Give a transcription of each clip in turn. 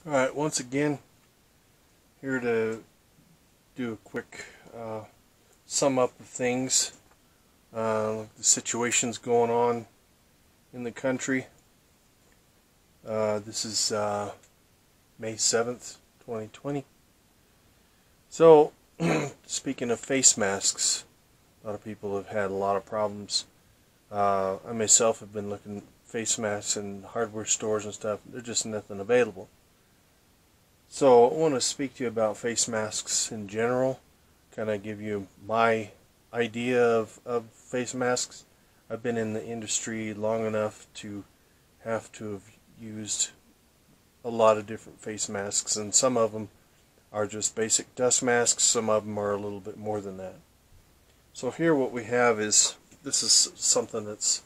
Alright, once again, here to do a quick sum up of things, the situations going on in the country. This is May 7th, 2020. So, speaking of face masks, a lot of people have had a lot of problems. I myself have been looking at face masks in hardware stores and stuff. There's just nothing available. So I want to speak to you about face masks in general, kind of give you my idea of face masks. I've been in the industry long enough to have used a lot of different face masks, and some of them are just basic dust masks, some of them are a little bit more than that. So here what we have is, this is something that's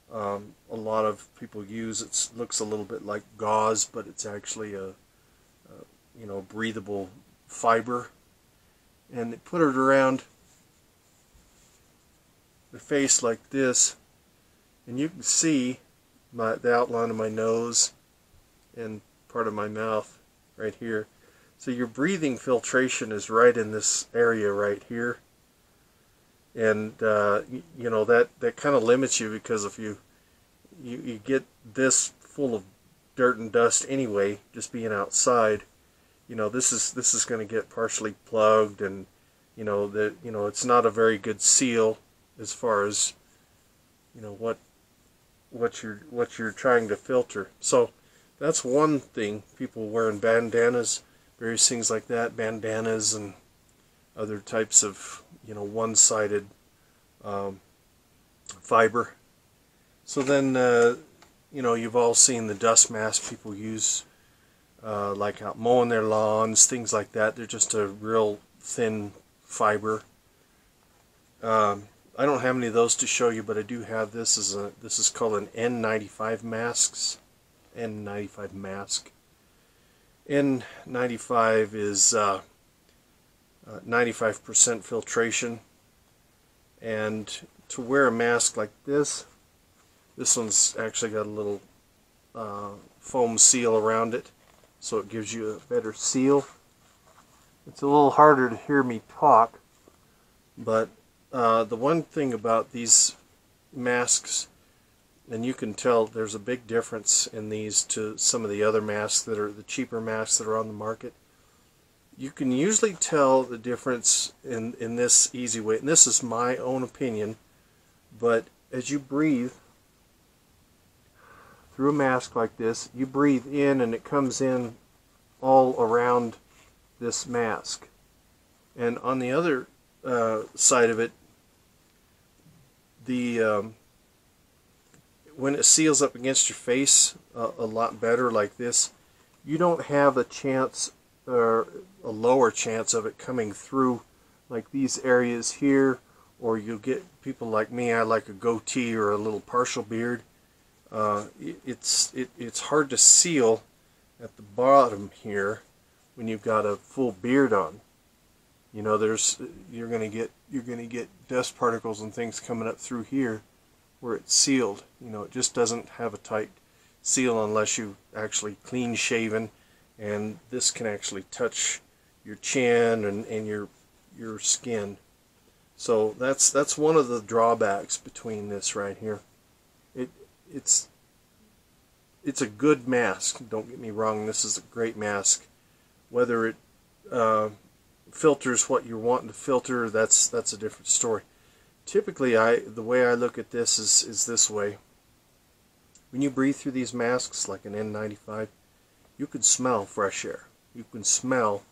a lot of people use. It looks a little bit like gauze, but it's actually a breathable fiber, and they put it around the face like this, and you can see the outline of my nose and part of my mouth right here. So your breathing filtration is right in this area right here, and that kind of limits you, because if you get this full of dirt and dust anyway, just being outside, this is going to get partially plugged, and it's not a very good seal as far as what you're trying to filter. So that's one thing. People wearing bandanas, various things like that, bandanas and other types of one-sided fiber. So then you've all seen the dust mask people use, like out mowing their lawns, things like that. They're just a real thin fiber. I don't have any of those to show you, but I do have this. This is called an N95 Masks. N95 mask. N95 is 95% filtration, and to wear a mask like this one's actually got a little foam seal around it, so it gives you a better seal. It's a little harder to hear me talk, but the one thing about these masks, and you can tell there's a big difference in these to some of the other masks that are the cheaper masks that are on the market. You can usually tell the difference in this easy way, and this is my own opinion, but as you breathe through a mask like this, you breathe in and it comes in all around this mask. And on the other side of it, when it seals up against your face a lot better like this, you don't have a chance, or a lower chance, of it coming through like these areas here, or you'll get people like me. I like a goatee or a little partial beard. It's hard to seal at the bottom here when you've got a full beard on. You're gonna get dust particles and things coming up through here where it's sealed. It just doesn't have a tight seal unless you actually clean shaven, and this can actually touch your chin and your skin. So that's one of the drawbacks between this right here. It's a good mask, don't get me wrong. This is a great mask. Whether it filters what you're wanting to filter, that's a different story. Typically, the way I look at this is this way. When you breathe through these masks like an N95, you can smell fresh air. You can smell.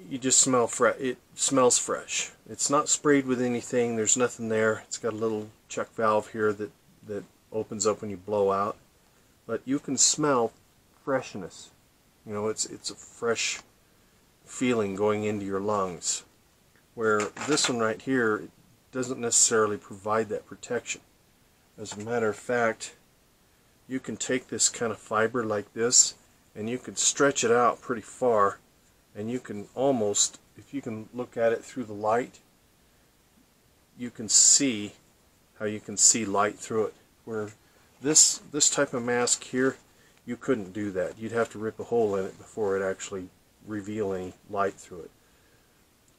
You just smell fresh. It smells fresh. It's not sprayed with anything. There's nothing there. It's got a little check valve here that opens up when you blow out. But you can smell freshness. It's a fresh feeling going into your lungs. Where this one right here doesn't necessarily provide that protection. As a matter of fact, you can take this kind of fiber like this, and you can stretch it out pretty far, and you can almost, if you can look at it through the light, you can see how you can see light through it. Where this type of mask here, you couldn't do that. You'd have to rip a hole in it before it actually reveal any light through it.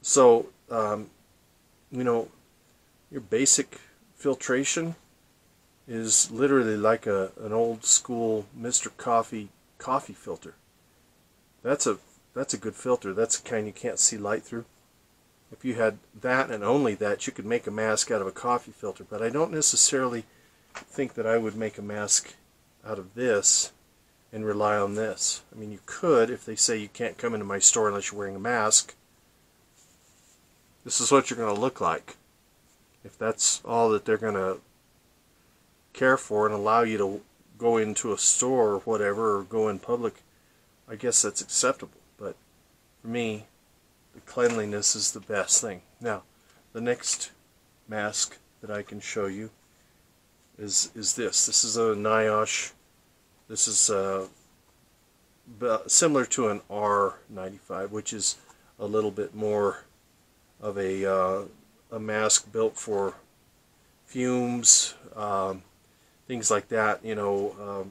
So, you know, your basic filtration is literally like an old school Mr. Coffee filter. That's a good filter. That's the kind you can't see light through. If you had that and only that, you could make a mask out of a coffee filter. But I don't necessarily think that I would make a mask out of this and rely on this. I mean, you could if they say you can't come into my store unless you're wearing a mask. This is what you're going to look like. If that's all that they're going to care for and allow you to go into a store or whatever, or go in public, I guess that's acceptable. But for me, the cleanliness is the best thing. Now, the next mask that I can show you is this. This is a Niosh. This is similar to an N95, which is a little bit more of a mask built for fumes, things like that. You know,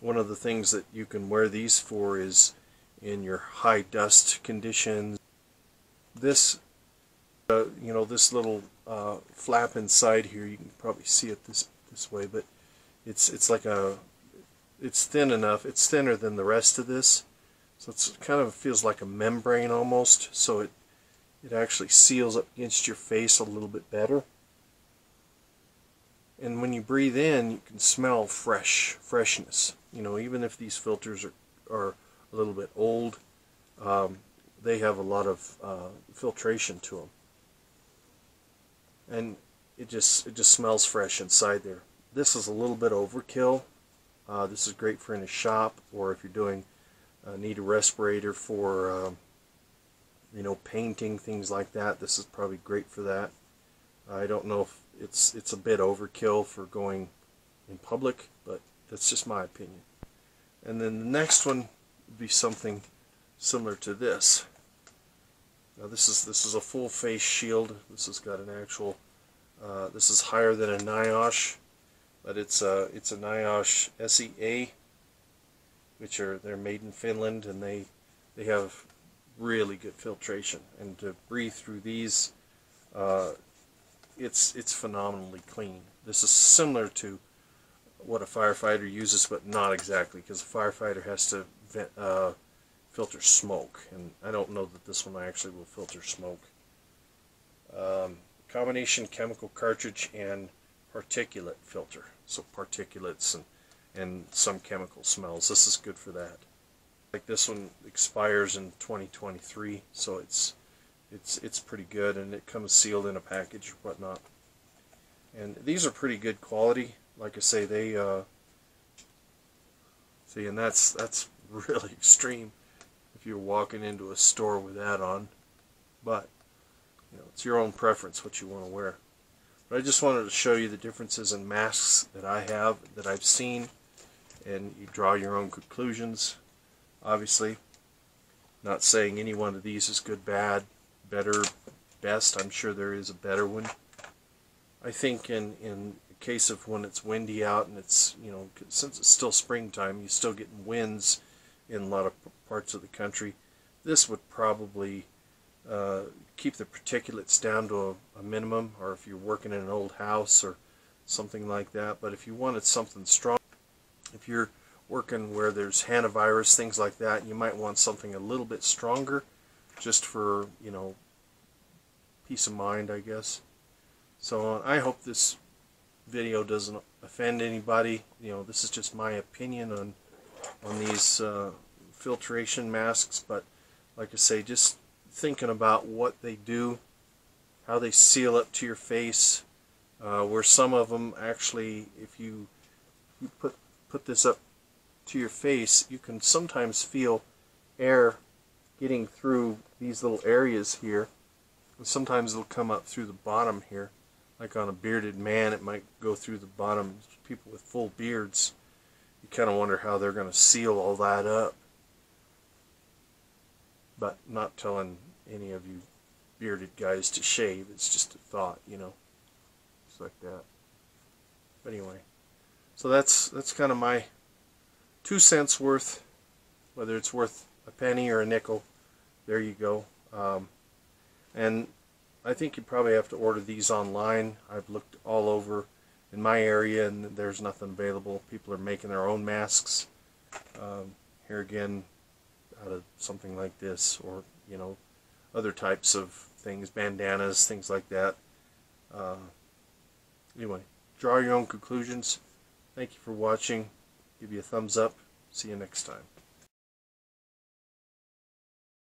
one of the things that you can wear these for is in your high dust conditions. This, you know, this little flap inside here, you can probably see it this way, but it's like it's thin enough. It's thinner than the rest of this, so it's kind of feels like a membrane almost. So it actually seals up against your face a little bit better. And when you breathe in, you can smell freshness. You know, even if these filters are a little bit old, they have a lot of filtration to them, and it just smells fresh inside there. This is a little bit overkill. This is great for in a shop, or if you're doing need a respirator for you know, painting, things like that. This is probably great for that. I don't know if it's a bit overkill for going in public, but that's just my opinion. And then the next one would be something similar to this. Now this is a full face shield. This has got an actual this is higher than a Niosh, but it's a Niosh SEA, which they're made in Finland, and they have really good filtration. And to breathe through these, it's phenomenally clean. This is similar to what a firefighter uses, but not exactly, because a firefighter has to filter smoke, and I don't know that this one actually will filter smoke. Combination chemical cartridge and particulate filter, so particulates and some chemical smells. This is good for that. Like this one expires in 2023, so it's pretty good, and it comes sealed in a package or whatnot. And these are pretty good quality. Like I say, they see, and that's really extreme if you're walking into a store with that on. But you know, it's your own preference what you want to wear. But I just wanted to show you the differences in masks that I have, that I've seen, and you draw your own conclusions. Obviously, not saying any one of these is good, bad, better, best. I'm sure there is a better one. I think in the case of when it's windy out, and it's, you know, since it's still springtime, you're still getting winds in a lot of parts of the country, this would probably keep the particulates down to a minimum, or if you're working in an old house or something like that. But if you wanted something strong, if you're working where there's hantavirus, things like that, you might want something a little bit stronger, just for, you know, peace of mind, I guess. So I hope this video doesn't offend anybody. You know, this is just my opinion on these filtration masks, but like I say, just thinking about what they do, how they seal up to your face, where some of them actually, if you put this up to your face, you can sometimes feel air getting through these little areas here, and sometimes it'll come up through the bottom here. Like on a bearded man, it might go through the bottom. People with full beards, you kind of wonder how they're going to seal all that up. But not telling any of you bearded guys to shave. It's just a thought, you know. It's like that. But anyway, so that's kind of my 2 cents worth, whether it's worth a penny or a nickel, there you go. And I think you probably have to order these online. I've looked all over in my area and there's nothing available. People are making their own masks. Here again, out of something like this, or you know, other types of things, bandanas, things like that. Anyway, draw your own conclusions. Thank you for watching. Give you a thumbs up. See you next time.